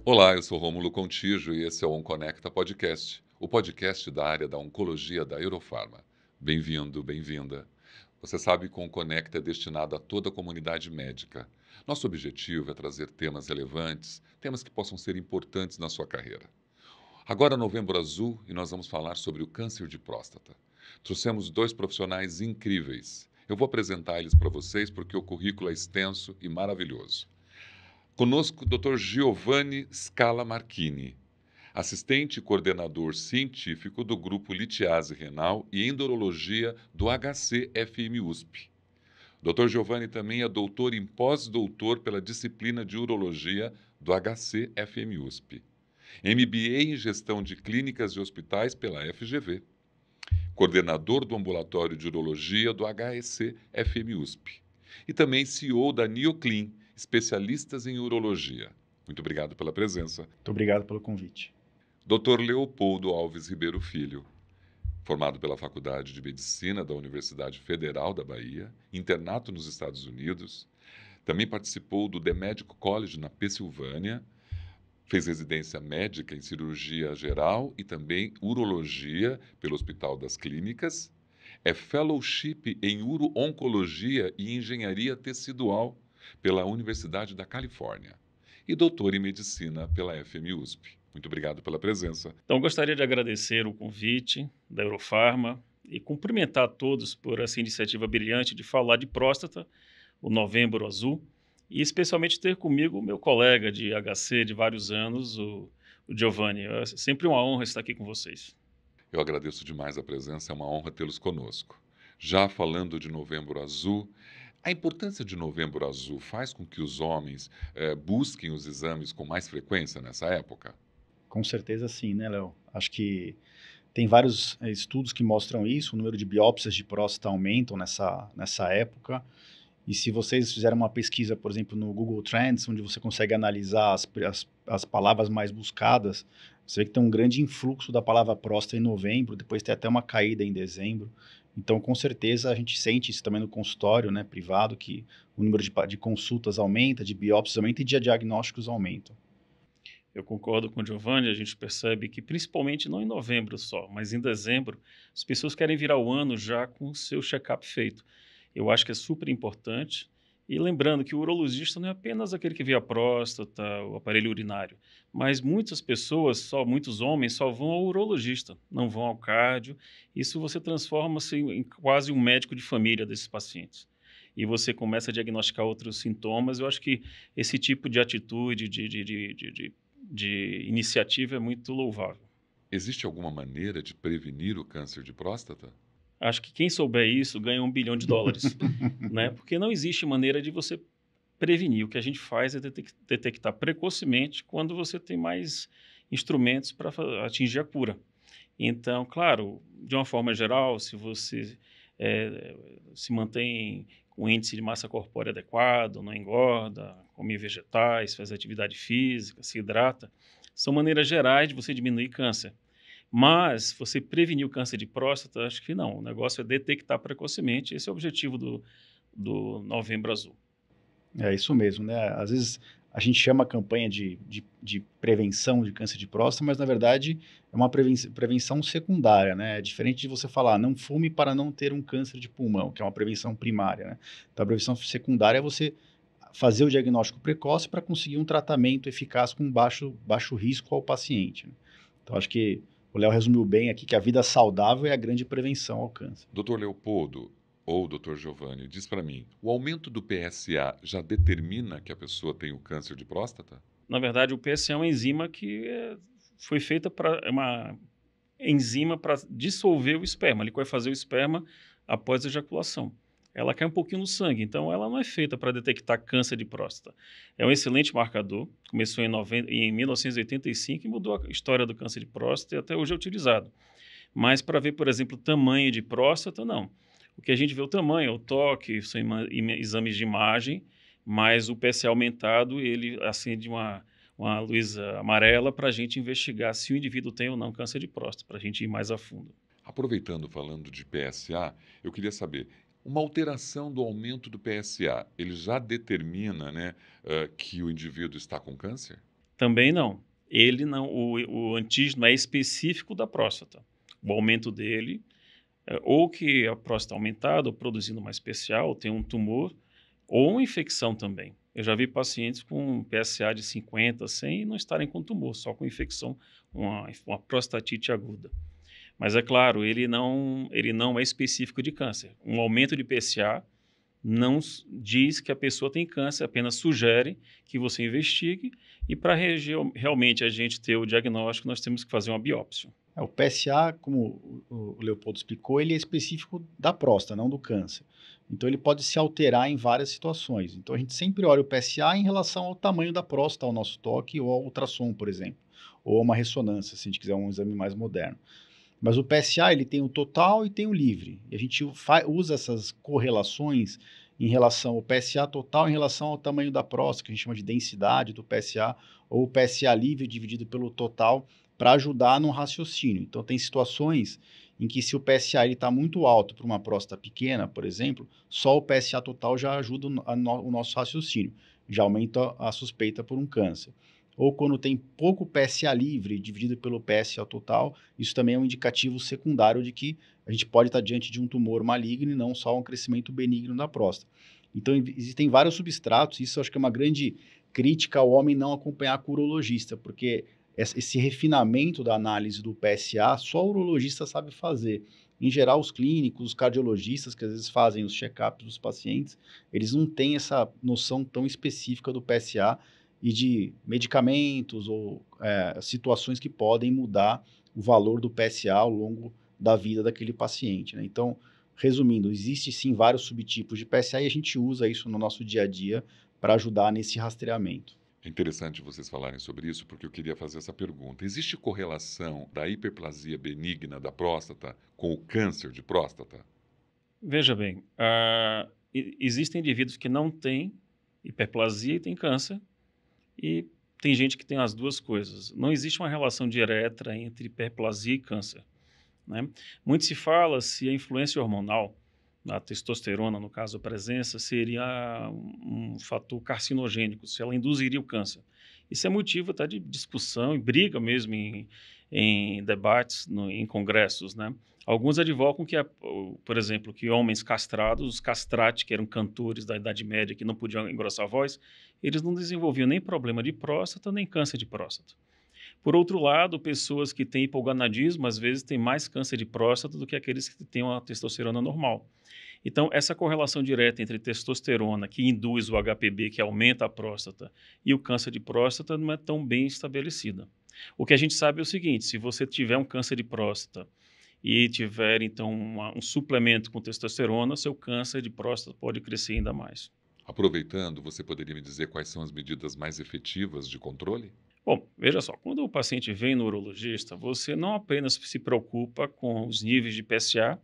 Olá, eu sou Rômulo Contígio e esse é o OnConecta Podcast, o podcast da área da oncologia da Eurofarma. Bem-vindo, bem-vinda. Você sabe que o OnConecta é destinado a toda a comunidade médica. Nosso objetivo é trazer temas relevantes, temas que possam ser importantes na sua carreira. Agora, Novembro Azul, e nós vamos falar sobre o câncer de próstata. Trouxemos dois profissionais incríveis. Eu vou apresentar eles para vocês porque o currículo é extenso e maravilhoso. Conosco, o Dr. Giovanni Scala Marchini, assistente e coordenador científico do Grupo Litiase Renal e Endurologia do HCFM USP. Dr. Giovanni também é doutor e pós-doutor pela disciplina de Urologia do HCFM USP. MBA em Gestão de Clínicas e Hospitais pela FGV. Coordenador do Ambulatório de Urologia do HEC-FM USP. E também CEO da Neoclin, especialistas em urologia. Muito obrigado pela presença. Muito obrigado pelo convite. Dr. Leopoldo Alves Ribeiro Filho, formado pela Faculdade de Medicina da Universidade Federal da Bahia, internato nos Estados Unidos. Também participou do The Medical College na Pensilvânia, fez residência médica em cirurgia geral e também urologia pelo Hospital das Clínicas. É fellowship em uro-oncologia e engenharia tecidual pela Universidade da Califórnia e doutor em medicina pela FMUSP. Muito obrigado pela presença. Então, gostaria de agradecer o convite da Eurofarma e cumprimentar a todos por essa iniciativa brilhante de falar de próstata, o Novembro Azul, e especialmente ter comigo o meu colega de HC de vários anos, o Giovanni. É sempre uma honra estar aqui com vocês. Eu agradeço demais a presença, é uma honra tê-los conosco. Já falando de Novembro Azul, a importância de Novembro Azul faz com que os homens busquem os exames com mais frequência nessa época? Com certeza sim, né, Léo? Acho que tem vários estudos que mostram isso, o número de biópsias de próstata aumentam nessa época. E se vocês fizerem uma pesquisa, por exemplo, no Google Trends, onde você consegue analisar as palavras mais buscadas, você vê que tem um grande influxo da palavra próstata em novembro, depois tem até uma caída em dezembro. Então, com certeza, a gente sente isso também no consultório, né, privado, que o número de consultas aumenta, de biópsias aumenta e de diagnósticos aumentam. Eu concordo com o Giovanni, a gente percebe que principalmente não em novembro só, mas em dezembro, as pessoas querem virar o ano já com o seu check-up feito. Eu acho que é super importante. E lembrando que o urologista não é apenas aquele que vê a próstata, o aparelho urinário, mas muitas pessoas, muitos homens só vão ao urologista, não vão ao cardio. Isso você transforma-se em quase um médico de família desses pacientes. E você começa a diagnosticar outros sintomas. Eu acho que esse tipo de atitude, de iniciativa é muito louvável. Existe alguma maneira de prevenir o câncer de próstata? Acho que quem souber isso ganha $1 bilhão, né? Porque não existe maneira de você prevenir. O que a gente faz é detectar precocemente quando você tem mais instrumentos para atingir a cura. Então, claro, de uma forma geral, se você se mantém com índice de massa corpórea adequado, não engorda, come vegetais, faz atividade física, se hidrata, são maneiras gerais de você diminuir câncer. Mas você prevenir o câncer de próstata, acho que não. O negócio é detectar precocemente. Esse é o objetivo do Novembro Azul. É isso mesmo, né? Às vezes a gente chama a campanha de prevenção de câncer de próstata, mas na verdade é uma prevenção secundária, né? É diferente de você falar, não fume para não ter um câncer de pulmão, que é uma prevenção primária, né? Então a prevenção secundária é você fazer o diagnóstico precoce para conseguir um tratamento eficaz com baixo risco ao paciente, né? Então acho que o Léo resumiu bem aqui que a vida saudável é a grande prevenção ao câncer. Dr. Leopoldo ou Dr. Giovanni, diz para mim, o aumento do PSA já determina que a pessoa tem o câncer de próstata? Na verdade, o PSA é uma enzima que foi feita para uma enzima para dissolver o esperma. Ele vai fazer o esperma após a ejaculação. Ela cai um pouquinho no sangue, então ela não é feita para detectar câncer de próstata. É um excelente marcador, começou em 1985 e mudou a história do câncer de próstata e até hoje é utilizado. Mas para ver, por exemplo, o tamanho de próstata, não. O que a gente vê o tamanho, o toque, são exames de imagem, mas o PSA aumentado, ele acende uma luz amarela para a gente investigar se o indivíduo tem ou não câncer de próstata, para a gente ir mais a fundo. Aproveitando, falando de PSA, eu queria saber, uma alteração do aumento do PSA, ele já determina, né, que o indivíduo está com câncer? Também não. Ele não, o antígeno é específico da próstata. O aumento dele, ou que a próstata aumentada, ou produzindo uma especial, ou tem um tumor, ou uma infecção também. Eu já vi pacientes com PSA de 50, 100 e não estarem com tumor, só com infecção, uma prostatite aguda. Mas é claro, ele não é específico de câncer. Um aumento de PSA não diz que a pessoa tem câncer, apenas sugere que você investigue e para realmente a gente ter o diagnóstico, nós temos que fazer uma biópsia. O PSA, como o Leopoldo explicou, ele é específico da próstata, não do câncer. Então, ele pode se alterar em várias situações. Então, a gente sempre olha o PSA em relação ao tamanho da próstata, ao nosso toque, ou ao ultrassom, por exemplo, ou a uma ressonância, se a gente quiser um exame mais moderno. Mas o PSA, ele tem o total e tem o livre. E a gente usa essas correlações em relação ao PSA total em relação ao tamanho da próstata, que a gente chama de densidade do PSA, ou o PSA livre dividido pelo total, para ajudar no raciocínio. Então, tem situações em que se o PSA está muito alto para uma próstata pequena, por exemplo, só o PSA total já ajuda o nosso raciocínio, já aumenta a suspeita por um câncer. Ou quando tem pouco PSA livre dividido pelo PSA total, isso também é um indicativo secundário de que a gente pode estar diante de um tumor maligno e não só um crescimento benigno da próstata. Então, existem vários substratos, isso eu acho que é uma grande crítica ao homem não acompanhar com o urologista, porque esse refinamento da análise do PSA, só o urologista sabe fazer. Em geral, os clínicos, os cardiologistas, que às vezes fazem os check-ups dos pacientes, eles não têm essa noção tão específica do PSA e de medicamentos ou situações que podem mudar o valor do PSA ao longo da vida daquele paciente, né? Então, resumindo, existe sim vários subtipos de PSA e a gente usa isso no nosso dia a dia para ajudar nesse rastreamento. É interessante vocês falarem sobre isso, porque eu queria fazer essa pergunta. Existe correlação da hiperplasia benigna da próstata com o câncer de próstata? Veja bem, existem indivíduos que não têm hiperplasia e têm câncer, e tem gente que tem as duas coisas. Não existe uma relação direta entre hiperplasia e câncer, né? Muito se fala se a influência hormonal, a testosterona, no caso a presença, seria um fator carcinogênico, se ela induziria o câncer. Isso é motivo até de discussão e briga mesmo em debates, em congressos, né? Alguns advogam que, por exemplo, que homens castrados, os castrati, que eram cantores da Idade Média, que não podiam engrossar a voz, eles não desenvolviam nem problema de próstata, nem câncer de próstata. Por outro lado, pessoas que têm hipogonadismo, às vezes, têm mais câncer de próstata do que aqueles que têm uma testosterona normal. Então, essa correlação direta entre testosterona, que induz o HPB, que aumenta a próstata, e o câncer de próstata não é tão bem estabelecida. O que a gente sabe é o seguinte: se você tiver um câncer de próstata e tiver, então, um suplemento com testosterona, seu câncer de próstata pode crescer ainda mais. Aproveitando, você poderia me dizer quais são as medidas mais efetivas de controle? Bom, veja só, quando o paciente vem no urologista, você não apenas se preocupa com os níveis de PSA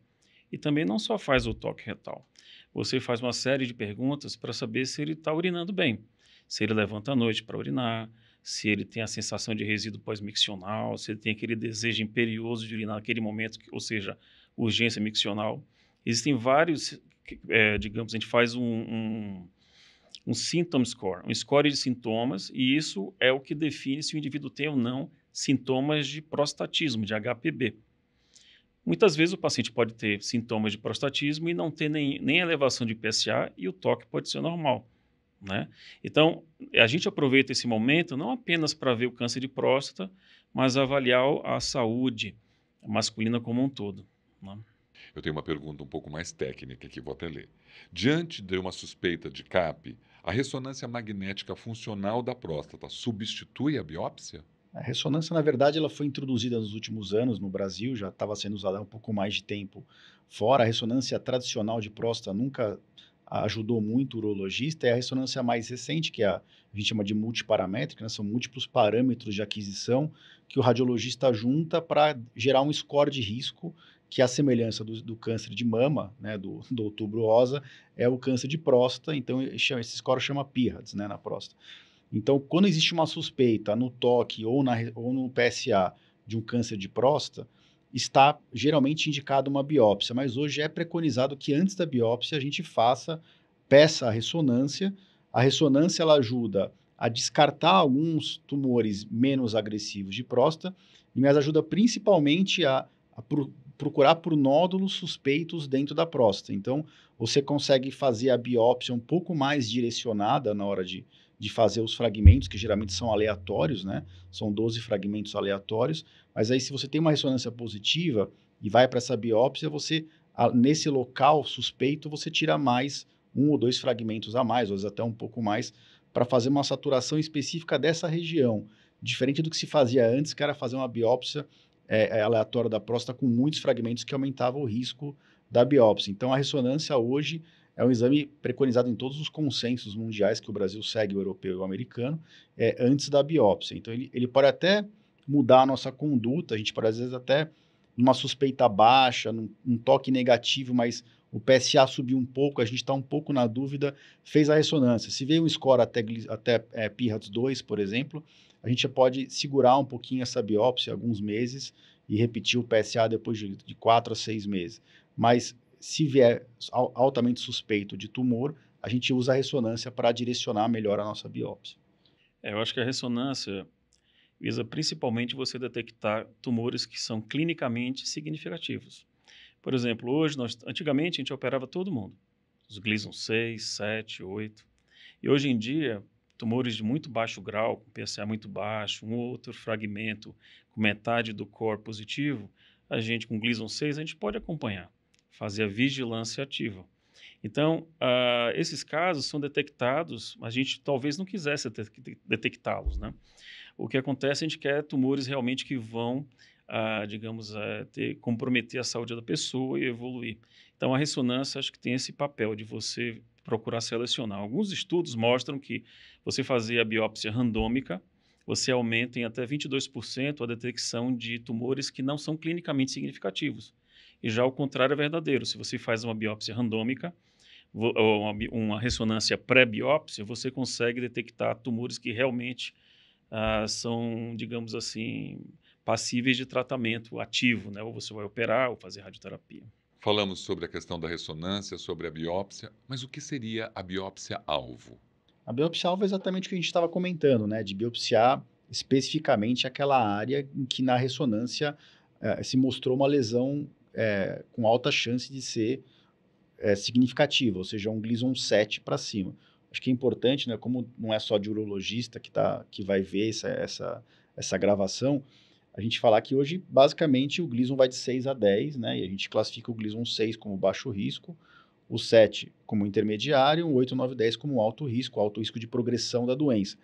e também não só faz o toque retal. Você faz uma série de perguntas para saber se ele está urinando bem, se ele levanta à noite para urinar, se ele tem a sensação de resíduo pós-miccional, se ele tem aquele desejo imperioso de urinar naquele momento, ou seja, urgência miccional. Existem vários, digamos, a gente faz um symptom score, um score de sintomas, e isso é o que define se o indivíduo tem ou não sintomas de prostatismo, de HPB. Muitas vezes o paciente pode ter sintomas de prostatismo e não ter nem elevação de PSA e o toque pode ser normal, né? Então, a gente aproveita esse momento não apenas para ver o câncer de próstata, mas avaliar a saúde masculina como um todo, né? Eu tenho uma pergunta um pouco mais técnica que vou até ler. Diante de uma suspeita de CAP, a ressonância magnética funcional da próstata substitui a biópsia? A ressonância, na verdade, ela foi introduzida nos últimos anos no Brasil, já estava sendo usada há um pouco mais de tempo fora. A ressonância tradicional de próstata nunca ajudou muito o urologista, é a ressonância mais recente, que a gente chama de multiparamétrica, né? São múltiplos parâmetros de aquisição que o radiologista junta para gerar um score de risco, que é a semelhança do câncer de mama, né, do outubro rosa, é o câncer de próstata, então esse score chama PIRADS, né, na próstata. Então, quando existe uma suspeita no toque ou no PSA de um câncer de próstata, está geralmente indicada uma biópsia, mas hoje é preconizado que antes da biópsia a gente peça a ressonância. A ressonância ela ajuda a descartar alguns tumores menos agressivos de próstata, mas ajuda principalmente a procurar por nódulos suspeitos dentro da próstata. Então, você consegue fazer a biópsia um pouco mais direcionada na hora de fazer os fragmentos, que geralmente são aleatórios, né? São 12 fragmentos aleatórios, mas aí se você tem uma ressonância positiva e vai para essa biópsia, você, nesse local suspeito, você tira mais 1 ou 2 fragmentos a mais, ou às vezes até um pouco mais, para fazer uma saturação específica dessa região. Diferente do que se fazia antes, que era fazer uma biópsia aleatória da próstata com muitos fragmentos que aumentava o risco da biópsia. Então, a ressonância hoje é um exame preconizado em todos os consensos mundiais que o Brasil segue, o europeu e o americano, antes da biópsia. Então, ele pode até mudar a nossa conduta, a gente pode, às vezes, até numa suspeita baixa, num toque negativo, mas o PSA subiu um pouco, a gente está um pouco na dúvida, fez a ressonância. Se veio um score até PIRADS 2, por exemplo, a gente pode segurar um pouquinho essa biópsia alguns meses e repetir o PSA depois de 4 a 6 meses. Mas se vier altamente suspeito de tumor, a gente usa a ressonância para direcionar melhor a nossa biópsia. Eu acho que a ressonância visa principalmente você detectar tumores que são clinicamente significativos. Por exemplo, antigamente a gente operava todo mundo, os Gleason 6, 7, 8, e hoje em dia, tumores de muito baixo grau, com PSA muito baixo, um outro fragmento com metade do core positivo, a gente com Gleason 6 a gente pode acompanhar, fazer a vigilância ativa. Então, esses casos são detectados, a gente talvez não quisesse detectá-los, né? O que acontece, a gente quer tumores realmente que vão, comprometer a saúde da pessoa e evoluir. Então, a ressonância acho que tem esse papel de você procurar selecionar. Alguns estudos mostram que você fazer a biópsia randômica, você aumenta em até 22% a detecção de tumores que não são clinicamente significativos. E já o contrário é verdadeiro. Se você faz uma biópsia randômica, ou uma ressonância pré-biópsia, você consegue detectar tumores que realmente são, digamos assim, passíveis de tratamento ativo, né? Ou você vai operar ou fazer radioterapia. Falamos sobre a questão da ressonância, sobre a biópsia, mas o que seria a biópsia-alvo? A biópsia-alvo é exatamente o que a gente estava comentando, né? De biopsiar especificamente aquela área em que na ressonância se mostrou uma lesão com alta chance de ser significativa, ou seja, um Gleason 7 para cima. Acho que é importante, né? Como não é só de urologista que vai ver essa gravação, a gente falar que hoje, basicamente, o Gleason vai de 6 a 10, né? E a gente classifica o Gleason 6 como baixo risco, o 7 como intermediário, o 8, 9, 10 como alto risco de progressão da doença.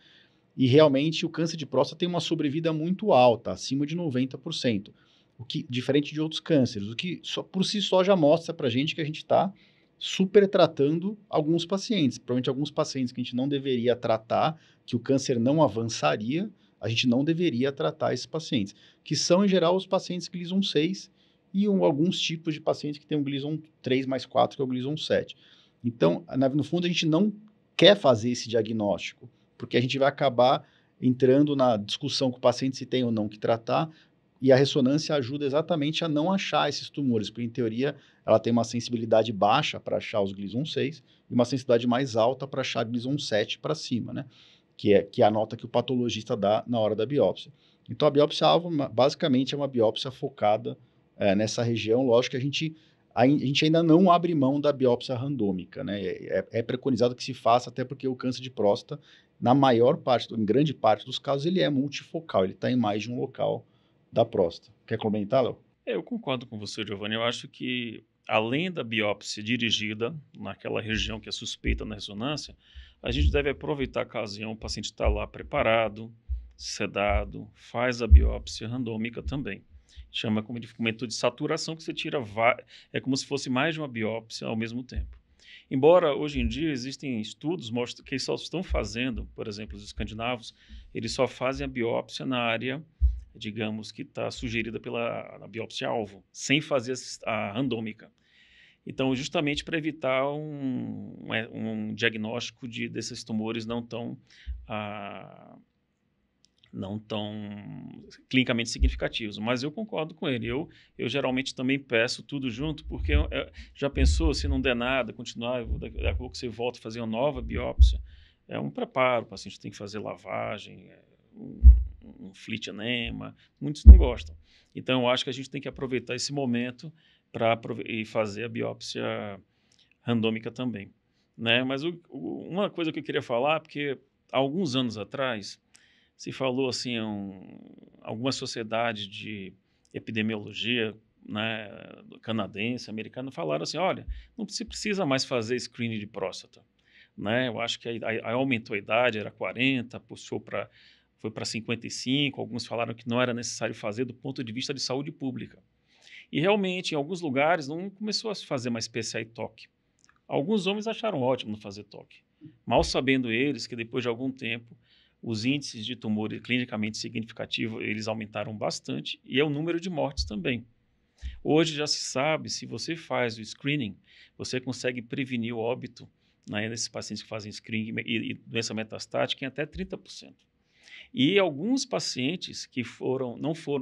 E realmente o câncer de próstata tem uma sobrevida muito alta, acima de 90%, o que, diferente de outros cânceres, o que por si só já mostra para a gente que a gente está super tratando alguns pacientes. Provavelmente alguns pacientes que a gente não deveria tratar, que o câncer não avançaria, a gente não deveria tratar esses pacientes, que são, em geral, os pacientes Gleason 6 e alguns tipos de pacientes que têm um Gleason 3 mais 4, que é o Gleason 7. Então, no fundo, a gente não quer fazer esse diagnóstico, porque a gente vai acabar entrando na discussão com o paciente se tem ou não que tratar, e a ressonância ajuda exatamente a não achar esses tumores, porque, em teoria, ela tem uma sensibilidade baixa para achar os Gleason 6 e uma sensibilidade mais alta para achar Gleason 7 para cima, né? Que é a nota que o patologista dá na hora da biópsia. Então, a biópsia-alvo, basicamente, é uma biópsia focada nessa região. Lógico que a gente ainda não abre mão da biópsia randômica, né? É preconizado que se faça, até porque o câncer de próstata, em grande parte dos casos, ele é multifocal, ele está em mais de um local da próstata. Quer comentar, Léo? Eu concordo com você, Giovanni. Eu acho que, além da biópsia dirigida naquela região que é suspeita na ressonância, a gente deve aproveitar a ocasião, o paciente está lá preparado, sedado, faz a biópsia randômica também. Chama como de método de saturação, que você tira, é como se fosse mais de uma biópsia ao mesmo tempo. Embora hoje em dia existem estudos que eles só estão fazendo, por exemplo, os escandinavos, eles só fazem a biópsia na área, digamos, que está sugerida pela biópsia-alvo, sem fazer a randômica. Então, justamente para evitar um diagnóstico desses tumores não tão clinicamente significativos. Mas eu concordo com ele. Eu geralmente também peço tudo junto, porque já pensou, se não der nada, continuar, daqui a pouco você volta a fazer uma nova biópsia, é um preparo, o paciente tem que fazer lavagem, um flit enema, muitos não gostam. Então, eu acho que a gente tem que aproveitar esse momento para fazer a biópsia randômica também, né? Mas uma coisa que eu queria falar, porque há alguns anos atrás se falou assim, algumas sociedades de epidemiologia, né, canadense, americana, falaram assim, olha, não se precisa mais fazer screening de próstata, né? Eu acho que aí aumentou a idade, era 40, foi para 55, alguns falaram que não era necessário fazer do ponto de vista de saúde pública. E realmente, em alguns lugares, não começou a se fazer mais PSA e toque. Alguns homens acharam ótimo não fazer toque, mal sabendo eles que depois de algum tempo os índices de tumor clinicamente significativos eles aumentaram bastante e é o número de mortes também. Hoje já se sabe, se você faz o screening, você consegue prevenir o óbito, né, nesses pacientes que fazem screening e doença metastática em até 30%. E alguns pacientes que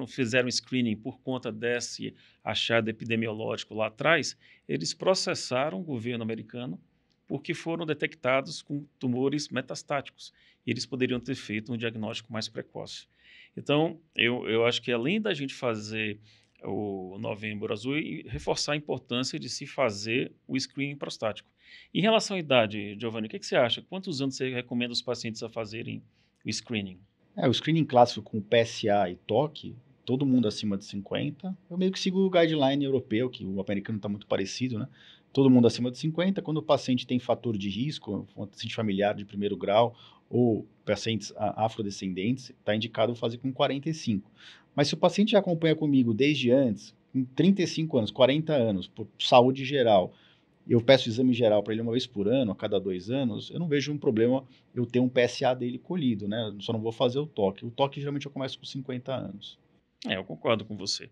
fizeram screening por conta desse achado epidemiológico lá atrás, eles processaram o governo americano porque foram detectados com tumores metastáticos. E eles poderiam ter feito um diagnóstico mais precoce. Então, eu acho que além da gente fazer o Novembro Azul e reforçar a importância de se fazer o screening prostático. Em relação à idade, Giovanni, o que você acha? Quantos anos você recomenda os pacientes a fazerem o screening? O screening clássico com PSA e toque, todo mundo acima de 50. Eu meio que sigo o guideline europeu, que o americano está muito parecido, né? Todo mundo acima de 50. Quando o paciente tem fator de risco, um paciente familiar de primeiro grau ou pacientes afrodescendentes, está indicado fazer com 45. Mas se o paciente já acompanha comigo desde antes, com 35 anos, 40 anos, por saúde geral, eu peço exame geral para ele uma vez por ano, a cada 2 anos, eu não vejo um problema eu ter um PSA dele colhido, né? Eu só não vou fazer o toque. O toque geralmente eu começo com 50 anos. Eu concordo com você.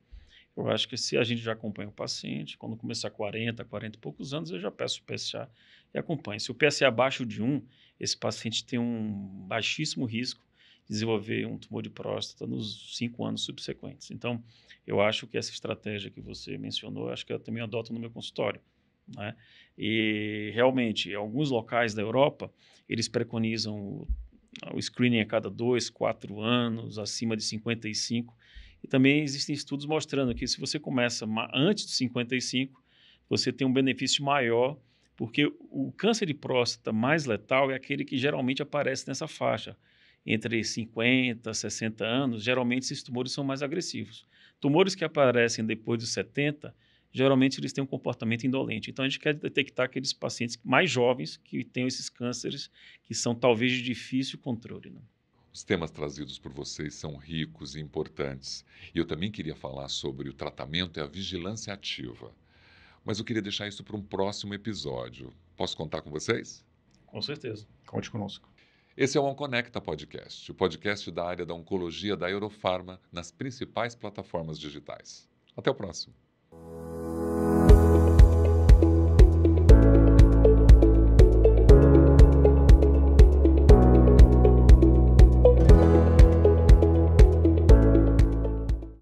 Eu acho que se a gente já acompanha o paciente, quando começar 40 e poucos anos, eu já peço o PSA e acompanho. Se o PSA é abaixo de 1, esse paciente tem um baixíssimo risco de desenvolver um tumor de próstata nos 5 anos subsequentes. Então, eu acho que essa estratégia que você mencionou, acho que eu também adoto no meu consultório, né? E, realmente, em alguns locais da Europa, eles preconizam o screening a cada 2, 4 anos, acima de 55. E também existem estudos mostrando que se você começa antes dos 55, você tem um benefício maior, porque o câncer de próstata mais letal é aquele que geralmente aparece nessa faixa, entre 50 e 60 anos, geralmente esses tumores são mais agressivos. Tumores que aparecem depois dos 70, geralmente eles têm um comportamento indolente. Então a gente quer detectar aqueles pacientes mais jovens que têm esses cânceres que são talvez de difícil controle, né? Os temas trazidos por vocês são ricos e importantes. E eu também queria falar sobre o tratamento e a vigilância ativa. Mas eu queria deixar isso para um próximo episódio. Posso contar com vocês? Com certeza. Conte conosco. Esse é o OnConecta Podcast, o podcast da área da oncologia da Eurofarma nas principais plataformas digitais. Até o próximo.